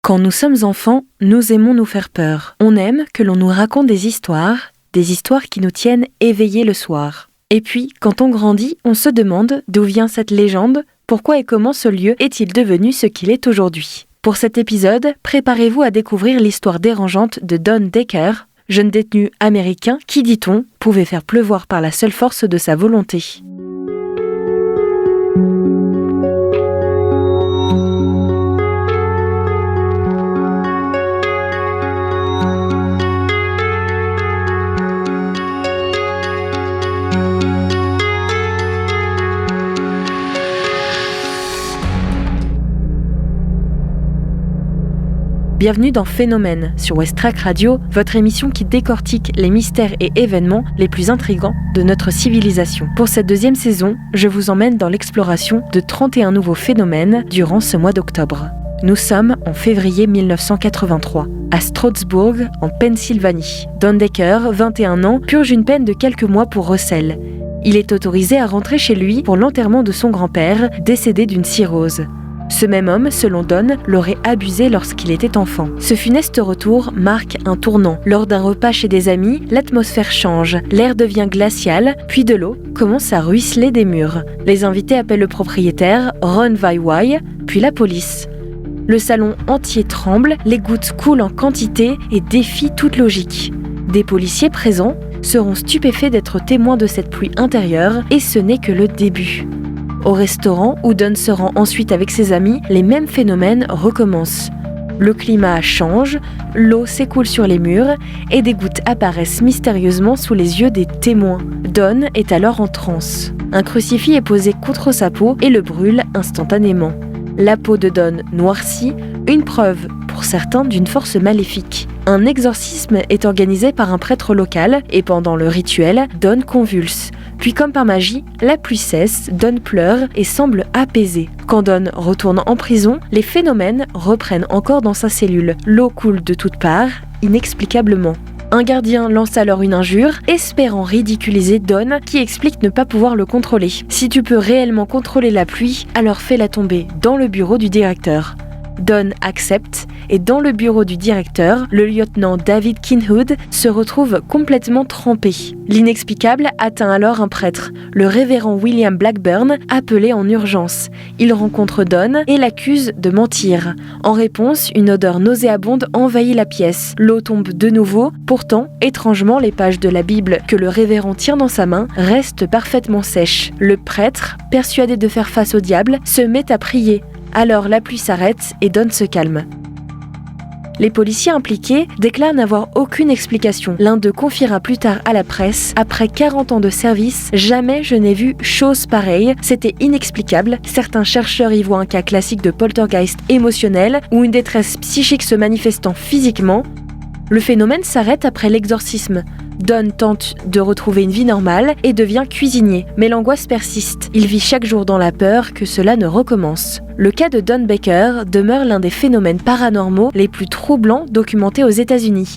Quand nous sommes enfants, nous aimons nous faire peur. On aime que l'on nous raconte des histoires qui nous tiennent éveillés le soir. Et puis, quand on grandit, on se demande d'où vient cette légende, pourquoi et comment ce lieu est-il devenu ce qu'il est aujourd'hui. Pour cet épisode, préparez-vous à découvrir l'histoire dérangeante de Don Decker, jeune détenu américain qui, dit-on, pouvait faire pleuvoir par la seule force de sa volonté. Bienvenue dans Phénomène sur West Track Radio, votre émission qui décortique les mystères et événements les plus intrigants de notre civilisation. Pour cette deuxième saison, je vous emmène dans l'exploration de 31 nouveaux phénomènes durant ce mois d'octobre. Nous sommes en février 1983, à Stroudsburg, en Pennsylvanie. Don Decker, 21 ans, purge une peine de quelques mois pour recel. Il est autorisé à rentrer chez lui pour l'enterrement de son grand-père, décédé d'une cirrhose. Ce même homme, selon Don, l'aurait abusé lorsqu'il était enfant. Ce funeste retour marque un tournant. Lors d'un repas chez des amis, l'atmosphère change, l'air devient glacial, puis de l'eau commence à ruisseler des murs. Les invités appellent le propriétaire, Ron Vai, puis la police. Le salon entier tremble, les gouttes coulent en quantité et défient toute logique. Des policiers présents seront stupéfaits d'être témoins de cette pluie intérieure, et ce n'est que le début. Au restaurant, où Don se rend ensuite avec ses amis, les mêmes phénomènes recommencent. Le climat change, l'eau s'écoule sur les murs et des gouttes apparaissent mystérieusement sous les yeux des témoins. Don est alors en transe. Un crucifix est posé contre sa peau et le brûle instantanément. La peau de Don noircit, une preuve pour certains d'une force maléfique. Un exorcisme est organisé par un prêtre local et pendant le rituel, Don convulse. Puis comme par magie, la pluie cesse, Don pleure et semble apaisé. Quand Don retourne en prison, les phénomènes reprennent encore dans sa cellule. L'eau coule de toutes parts, inexplicablement. Un gardien lance alors une injure, espérant ridiculiser Don, qui explique ne pas pouvoir le contrôler. Si tu peux réellement contrôler la pluie, alors fais-la tomber dans le bureau du directeur. Don accepte et dans le bureau du directeur, le lieutenant David Kinhood se retrouve complètement trempé. L'inexplicable atteint alors un prêtre, le révérend William Blackburn, appelé en urgence. Il rencontre Don et l'accuse de mentir. En réponse, une odeur nauséabonde envahit la pièce. L'eau tombe de nouveau. Pourtant, étrangement, les pages de la Bible que le révérend tient dans sa main restent parfaitement sèches. Le prêtre, persuadé de faire face au diable, se met à prier. Alors la pluie s'arrête et Don se calme. Les policiers impliqués déclarent n'avoir aucune explication. L'un d'eux confiera plus tard à la presse « Après 40 ans de service, jamais je n'ai vu chose pareille. C'était inexplicable. Certains chercheurs y voient un cas classique de poltergeist émotionnel ou une détresse psychique se manifestant physiquement. Le phénomène s'arrête après l'exorcisme. Don tente de retrouver une vie normale et devient cuisinier, mais l'angoisse persiste. Il vit chaque jour dans la peur que cela ne recommence. Le cas de Don Decker demeure l'un des phénomènes paranormaux les plus troublants documentés aux États-Unis.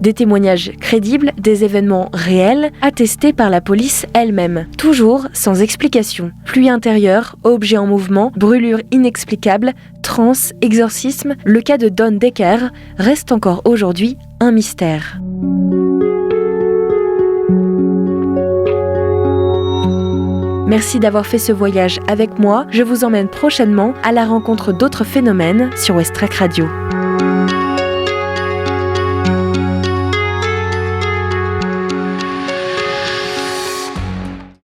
Des témoignages crédibles, des événements réels, attestés par la police elle-même. Toujours sans explication. Pluie intérieure, objets en mouvement, brûlures inexplicables, transe, exorcisme, le cas de Don Decker reste encore aujourd'hui un mystère. Merci d'avoir fait ce voyage avec moi. Je vous emmène prochainement à la rencontre d'autres phénomènes sur West Track Radio.